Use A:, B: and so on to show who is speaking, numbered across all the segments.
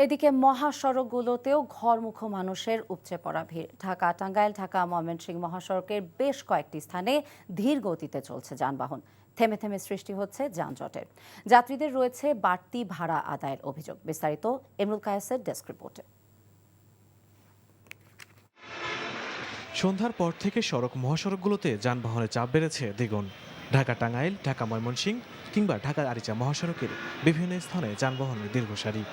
A: এদিকে মহাসড়কগুলোতেও ঘরমুখো মানুষের উপচে পড়া ভিড়। ঢাকা টাঙ্গাইল, ঢাকা ময়মনসিংহ মহাসড়কের বেশ কয়েকটি স্থানে ধীর গতিতে চলছে যানবাহন। থেমে থেমে সৃষ্টি হচ্ছে যানজটের। যাত্রীদের রয়েছে বাড়তি ভাড়া আদায়ের অভিযোগ। বিস্তারিত এমরুল কায়েসের ডেস্ক রিপোর্টে।
B: সন্ধ্যার পর থেকে মহাসড়কগুলোতে যানবাহনের চাপ বেড়েছে দ্বিগুণ। ঢাকা টাঙ্গাইল, ঢাকা ময়মনসিংহ কিংবা ঢাকা আরিচা মহাসড়কের বিভিন্ন স্থানে যানবাহনের দীর্ঘ সারি।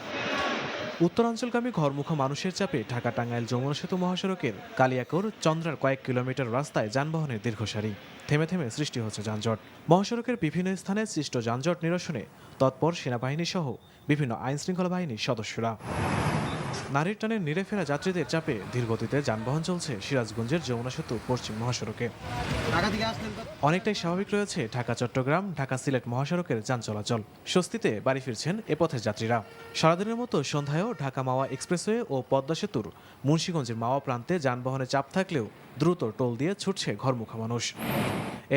B: উত্তরাঞ্চলগামী ঘরমুখো মানুষের চাপে ঢাকা টাঙ্গাইল যমুনা সেতু মহাসড়কের কালিয়াকৈর চন্দ্রার কয়েক কিলোমিটার রাস্তায় যানবাহনের দীর্ঘ সারি। থেমে থেমে সৃষ্টি হচ্ছে যানজট। মহাসড়কের বিভিন্ন স্থানে সৃষ্ট যানজট নিরসনে তৎপর সেনাবাহিনী সহ বিভিন্ন আইনশৃঙ্খলা বাহিনীর সদস্যরা। নারীর টানে নিরে ফেরা যাত্রীদের চাপে ধীরগতিতে যানবাহন চলছে সিরাজগঞ্জের যমুনা সেতু পশ্চিম মহাসড়কে। অনেকটাই স্বাভাবিক রয়েছে ঢাকা চট্টগ্রাম, ঢাকা সিলেট মহাসড়কের যান চলাচল। স্বস্তিতে বাড়ি ফিরছেন এ পথের যাত্রীরা। সারাদিনের মতো সন্ধ্যায়ও ঢাকা মাওয়া এক্সপ্রেসওয়ে ও পদ্মা সেতুর মুন্সিগঞ্জের মাওয়া প্রান্তে যানবাহনের চাপ থাকলেও দ্রুত টোল দিয়ে ছুটছে ঘরমুখা মানুষ।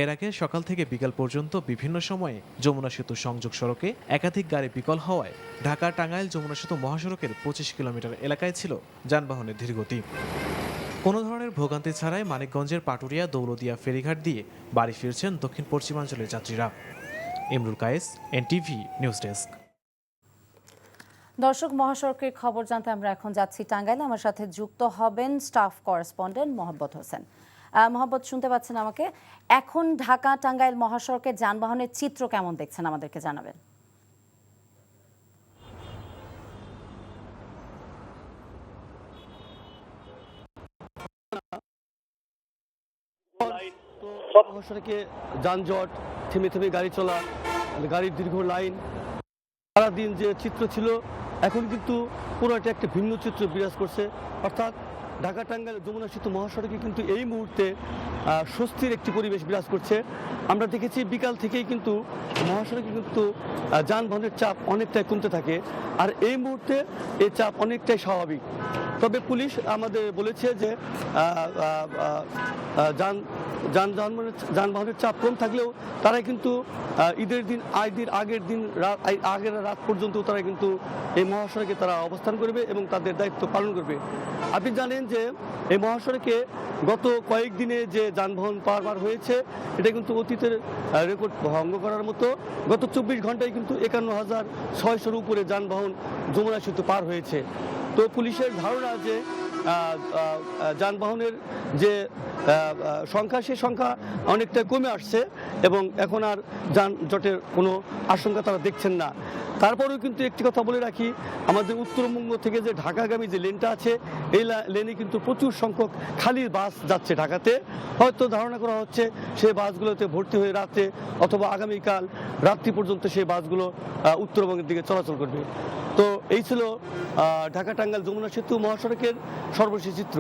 B: এর আগে সকাল থেকে বিকাল পর্যন্ত বিভিন্ন সময়ে যমুনা সেতু সংযোগ সড়কে একাধিক গাড়ি বিকল হওয়ায় ঢাকা টাঙ্গাইল যমুনা সেতু মহাসড়কের 25 কিলোমিটার এলাকায় ছিল যানবাহনের ধীরগতি। কোনো ধরনের ভোগান্তি ছাড়াই মানিকগঞ্জের পাটুরিয়া দৌলদিয়া ফেরিঘাট দিয়ে বাড়ি ফিরছেন দক্ষিণ পশ্চিমাঞ্চলের যাত্রীরা। Emrul Kayes, NTV news desk.
A: দর্শক, মহাসড়কের খবর জানতে আমরা এখন যাচ্ছি টাঙ্গাইলে। আমার সাথে যুক্ত হবেন স্টাফ করেসপন্ডেন্ট মোহাম্মদ হোসেন। মোহাম্মদ, শুনতে পাচ্ছেন আমাকে? এখন ঢাকা টাঙ্গাইল মহাসড়কের যানবাহনের চিত্র কেমন দেখছেন আমাদেরকে জানাবেন।
C: মহাসড়কে যানজট, থেমে থেমে গাড়ি চলা, গাড়ির দীর্ঘ লাইন, সারাদিন যে চিত্র ছিল এখন কিন্তু পুরোটা একটা ভিন্ন চিত্র বিরাজ করছে। অর্থাৎ ঢাকা টাঙ্গাইল যমুনা সেতু মহাসড়কে কিন্তু এই মুহূর্তে স্বস্তির একটি পরিবেশ বিরাজ করছে। আমরা দেখেছি বিকাল থেকেই কিন্তু মহাসড়কে কিন্তু যানবাহনের চাপ অনেকটাই কমতে থাকে, আর এই মুহূর্তে এই চাপ অনেকটাই স্বাভাবিক। তবে পুলিশ আমাদের বলেছে যে যানবাহনের চাপ কম থাকলেও তারা কিন্তু ঈদের দিন আগের রাত পর্যন্ত তারা কিন্তু এই মহাসড়কে তারা অবস্থান করবে এবং তাদের দায়িত্ব পালন করবে। আপনি জানেন যে এই মহাসড়কে গত কয়েকদিনে যে যানবাহন পারাপার হয়েছে এটা কিন্তু অতীতের রেকর্ড ভঙ্গ করার মতো। গত 24 ঘন্টায় কিন্তু 51,600-র উপরে যানবাহন যমুনা সেতু পার হয়েছে। তো পুলিশের ধারণা যে যানবাহনের যে সংখ্যা, সে সংখ্যা অনেকটা কমে আসছে এবং এখন আর যানজটের কোনো আশঙ্কা তারা দেখছেন না। তারপরেও কিন্তু একটি কথা বলে রাখি, আমাদের উত্তরবঙ্গ থেকে যে ঢাকাগামী যে লেনটা আছে এই লেনে কিন্তু প্রচুর সংখ্যক খালি বাস যাচ্ছে ঢাকাতে। হয়তো ধারণা করা হচ্ছে সেই বাসগুলোতে ভর্তি হয়ে রাতে অথবা আগামীকাল রাত্রি পর্যন্ত সেই বাসগুলো উত্তরবঙ্গের দিকে চলাচল করবে। তো এই ছিল ঢাকা টাঙ্গাইল যমুনা সেতু মহাসড়কের সর্বশেষ চিত্র।